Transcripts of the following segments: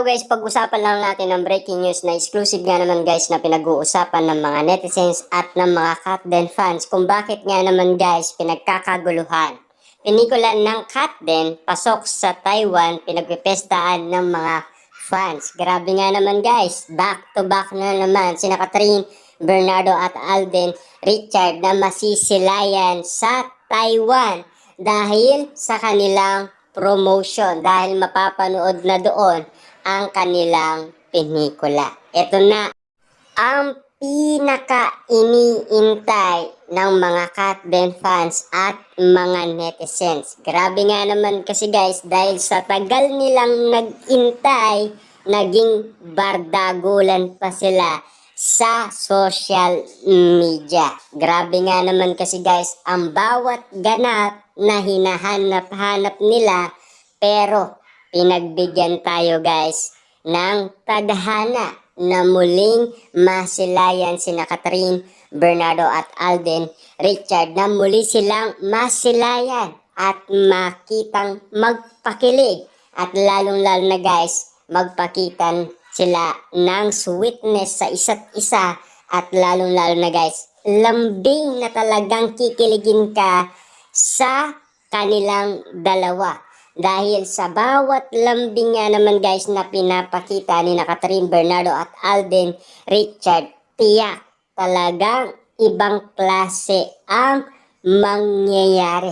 guys, pag-usapan lang natin ng breaking news na exclusive nga naman guys na pinag-uusapan ng mga netizens at ng mga Katden fans kung bakit nga naman guys pinagkakaguluhan. Pelikula ng Katden pasok sa Taiwan pinagpipestaan ng mga fans. Grabe nga naman guys, back to back na naman sina Catherine, Bernardo at Alden Richard na masisilayan sa Taiwan dahil sa kanilang promotion, dahil mapapanood na doon ang kanilang pelikula. Ito na ang pinaka-iniintay ng mga Katden fans at mga netizens. Grabe nga naman kasi guys, dahil sa tagal nilang nag-intay, naging bardagulan pa sila sa social media. Grabe nga naman kasi guys, ang bawat ganap na hinahanap-hanap nila, pero pinagbigyan tayo guys ng tadhana na muling masilayan sina Catherine, Bernardo at Alden Richard, na muli silang masilayan at makitang magpakilig at lalong-lalo na guys magpakitan sila ng sweetness sa isa't isa at lalong-lalo na guys lambing na talagang kikiligin ka sa kanilang dalawa. Dahil sa bawat lambing nga naman guys na pinapakita ni Catherine, Bernardo at Alden Richard, tiyak talagang ibang klase ang mangyayari.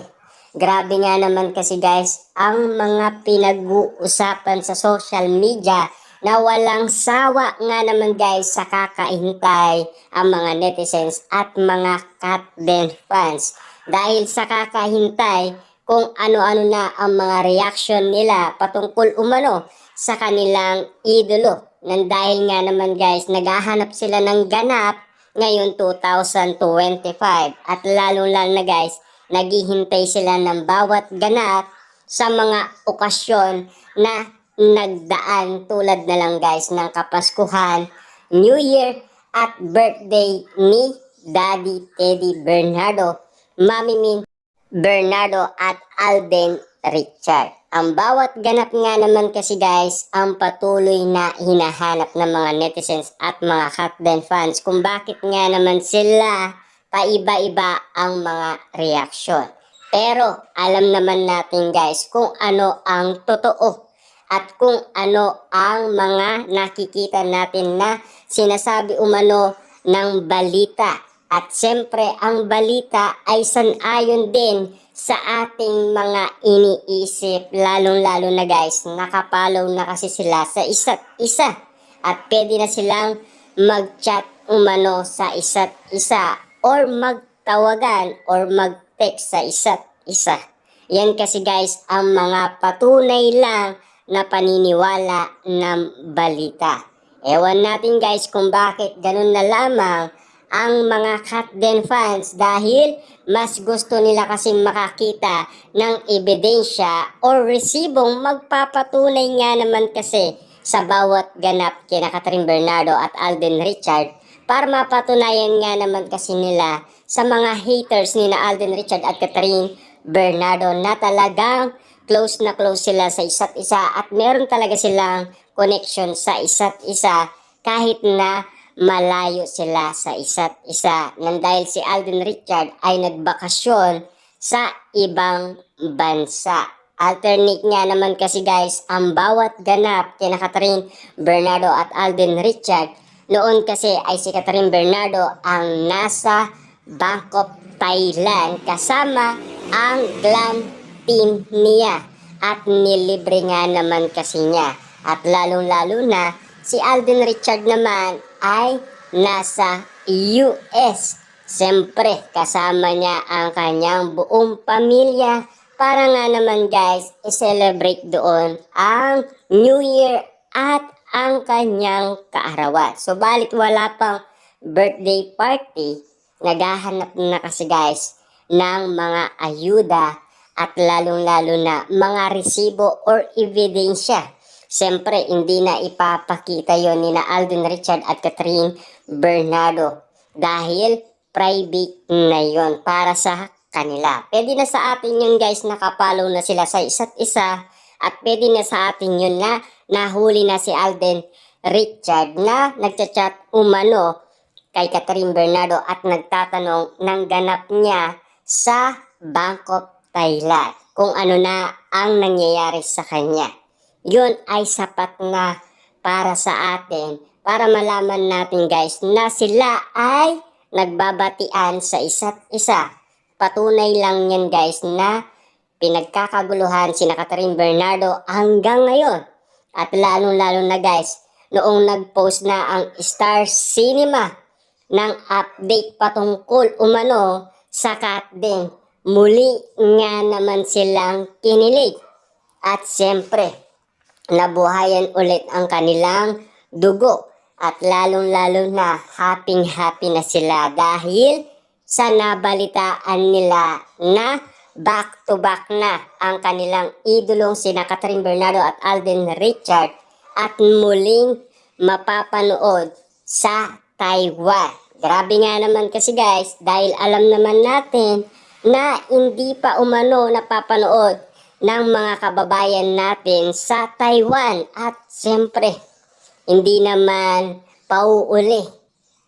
Grabe nga naman kasi guys ang mga pinag-uusapan sa social media na walang sawa nga naman guys sa kakaintay ang mga netizens at mga Katden fans. Dahil sa kakahintay kung ano-ano na ang mga reaction nila patungkol umano sa kanilang idolo. Nang dahil nga naman guys, naghahanap sila ng ganap ngayon 2025. At lalong-lalo na guys, naghihintay sila ng bawat ganap sa mga okasyon na nagdaan, tulad na lang guys ng Kapaskuhan, New Year at birthday ni Daddy Teddy Bernardo, Mami Min Bernardo at Alden Richard. Ang bawat ganap nga naman kasi guys ang patuloy na hinahanap ng mga netizens at mga Katden fans kung bakit nga naman sila paiba-iba ang mga reaksyon. Pero alam naman natin guys kung ano ang totoo at kung ano ang mga nakikita natin na sinasabi umano ng balita. At siyempre, ang balita ay sanayon din sa ating mga iniisip, lalong-lalo na guys, nakapalaw na kasi sila sa isa't isa. At pwede na silang mag-chat umano sa isa't isa or magtawagan or mag-text sa isa't isa. Yan kasi guys, ang mga patunay lang na paniniwala ng balita. Ewan natin guys kung bakit ganun na lamang ang mga Katden fans, dahil mas gusto nila kasing makakita ng ebidensya o resibong magpapatunay nga naman kasi sa bawat ganap kina Catherine, Bernardo at Alden Richard, para mapatunayan nga naman kasi nila sa mga haters ni na Alden Richard at Catherine Bernardo na talagang close na close sila sa isa't isa at meron talaga silang connection sa isa't isa kahit na malayo sila sa isa't isa. Nang dahil si Alden Richard ay nagbakasyon sa ibang bansa. Alternate nga naman kasi guys ang bawat ganap kina Catherine, Bernardo at Alden Richard. Noon kasi ay si Catherine Bernardo ang nasa Bangkok, Thailand kasama ang glam team niya at nilibre nga naman kasi niya. At lalong-lalo na si Alden Richard naman ay nasa US. Siyempre, kasama niya ang kanyang buong pamilya para nga naman guys, i-celebrate doon ang New Year at ang kanyang kaarawan. So, balit wala pang birthday party, naghahanap na kasi guys ng mga ayuda at lalong-lalo na mga resibo or ebidensya. Siyempre, hindi na ipapakita yon ni na Alden Richard at Catherine Bernardo dahil private na yon para sa kanila. Pwede na sa atin yun guys, nakapalaw na sila sa isa't isa at pwede na sa atin yun na nahuli na si Alden Richard na nagchat-chat umano kay Catherine Bernardo at nagtatanong ng ganap niya sa Bangkok, Thailand, kung ano na ang nangyayari sa kanya. Yun ay sapat na para sa atin, para malaman natin guys na sila ay nagbabatian sa isa't isa. Patunay lang yan guys na pinagkakaguluhan sina Catherine Bernardo hanggang ngayon. At lalong-lalo na guys, noong nag-post na ang Star Cinema ng update patungkol umano sa Katdeng, muli nga naman silang kinilig. At siyempre, nabuhayan ulit ang kanilang dugo. At lalong-lalo na happy na sila dahil sa nabalitaan nila na back-to-back na ang kanilang idolong sina Catherine Bernardo at Alden Richard at muling mapapanood sa Taiwan. Grabe nga naman kasi guys, dahil alam naman natin na hindi pa umano napapanood ng mga kababayan natin sa Taiwan. At siyempre, hindi naman pauuli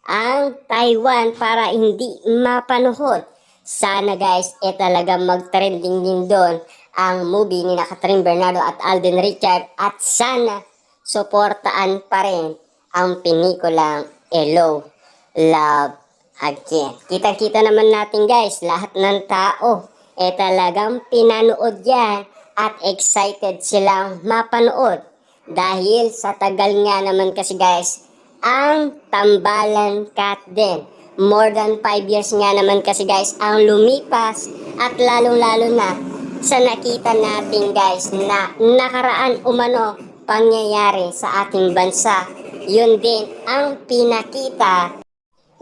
ang Taiwan para hindi mapanood. Sana guys, talaga mag-trending din doon ang movie ni Catherine Bernardo at Alden Richard at sana suportaan pa rin ang pinikulang Hello, Love Again. Kita-kita naman natin guys, lahat ng tao talagang pinanood yan at excited silang mapanood. Dahil sa tagal nga naman kasi guys, ang Tambalan Katdeng. More than 5 years nga naman kasi guys ang lumipas at lalong-lalo na sa nakita natin guys na nakaraan umano pangyayari sa ating bansa. Yun din ang pinakita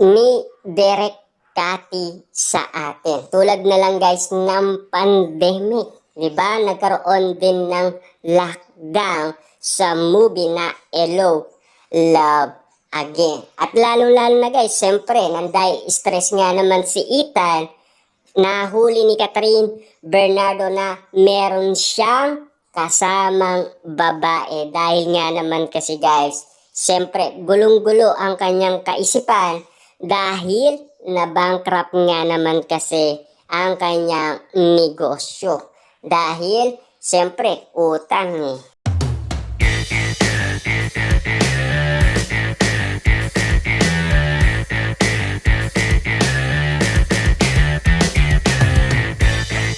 ni Derek Cathy sa atin. Tulad na lang guys ng pandemic. Diba? Nagkaroon din ng lockdown sa movie na Hello, Love Again. At lalo-lalo na guys, siyempre, dahil stress nga naman si Ethan, nahuli ni Catherine Bernardo na meron siyang kasamang babae. Dahil nga naman kasi guys, siyempre, gulong-gulo ang kanyang kaisipan dahil na-bankrupt nga naman kasi ang kanyang negosyo. Dahil, siyempre, utang